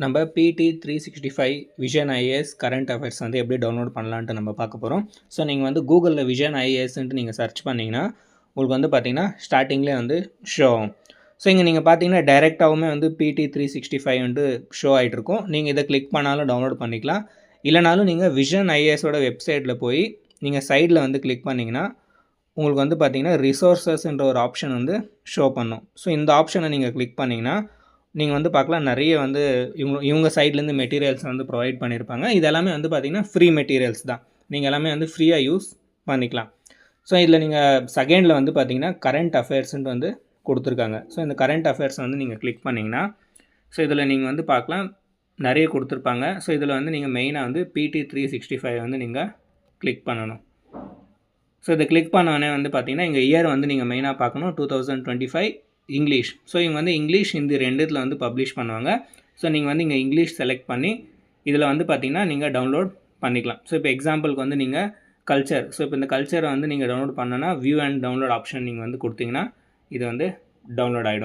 நம்ம பிடி 365 vision IAS current affairs வந்து எப்படி டவுன்லோட் பண்ணலான்ட்டு நம்ம பார்க்க போகிறோம். ஸோ நீங்கள் வந்து கூகுளில் விஷன் ஐஏஎஸ்ன்ட்டு நீங்கள் சர்ச் பண்ணிங்கன்னா உங்களுக்கு வந்து பார்த்தீங்கன்னா ஸ்டார்டிங்லேயே வந்து ஷோ ஆகும். ஸோ இங்கே நீங்கள் பார்த்தீங்கன்னா டைரெக்டாகவுமே வந்து பிடி 365 வந்து ஷோ ஆகிட்ருக்கும். நீங்கள் இதை கிளிக் பண்ணாலும் டவுன்லோட் பண்ணிக்கலாம். இல்லைனாலும் நீங்கள் விஷன் ஐஏஎஸோட வெப்சைட்டில் போய் நீங்கள் சைடில் வந்து கிளிக் பண்ணிங்கன்னா உங்களுக்கு வந்து பார்த்தீங்கன்னா ரிசோர்ஸஸ்ன்ற ஒரு ஆப்ஷன் வந்து ஷோ பண்ணும். ஸோ இந்த ஆப்ஷனை நீங்கள் கிளிக் பண்ணிங்கன்னா நீங்கள் வந்து பார்க்கலாம் நிறைய வந்து இவங்க சைட்லேருந்து மெட்டீரியல்ஸ் வந்து ப்ரொவைட் பண்ணியிருப்பாங்க. இது எல்லாமே வந்து பார்த்திங்கன்னா ஃப்ரீ மெட்டீரியல்ஸ் தான். நீங்கள் எல்லாமே வந்து ஃப்ரீயாக யூஸ் பண்ணிக்கலாம். ஸோ இதில் நீங்கள் செகண்டில் வந்து பார்த்திங்கன்னா கரண்ட் அஃபேர்ஸ்ன்ட்டு வந்து கொடுத்துருக்காங்க. ஸோ இந்த கரண்ட் அஃபேர்ஸ் வந்து நீங்கள் கிளிக் பண்ணிங்கன்னா ஸோ இதில் நீங்கள் வந்து பார்க்கலாம் நிறைய கொடுத்துருப்பாங்க. ஸோ இதில் வந்து நீங்கள் மெயினாக வந்து பிடி 365 வந்து நீங்கள் கிளிக் பண்ணணும். ஸோ இதை கிளிக் பண்ணோடனே வந்து பார்த்திங்கன்னா இங்கே இயர் வந்து நீங்கள் மெயினாக பார்க்கணும் 2025 இங்கிலீஷ். ஸோ இவங்க வந்து இங்கிலீஷ் ஹிந்தி ரெண்டுத்தில் வந்து பப்ளிஷ் பண்ணுவாங்க. ஸோ நீங்கள் வந்து இங்கே இங்கிலீஷ் செலக்ட் பண்ணி இதில் வந்து பார்த்திங்கன்னா நீங்கள் டவுன்லோட் பண்ணிக்கலாம். ஸோ இப்போ எக்ஸாம்பிளுக்கு வந்து நீங்கள் கல்ச்சர். ஸோ இப்போ இந்த கல்ச்சரை வந்து நீங்கள் டவுன்லோட் பண்ணோன்னா வியூ அண்ட் டவுன்லோட் ஆப்ஷன் நீங்கள் வந்து கொடுத்தீங்கன்னா இது வந்து டவுன்லோட் ஆகிடும்.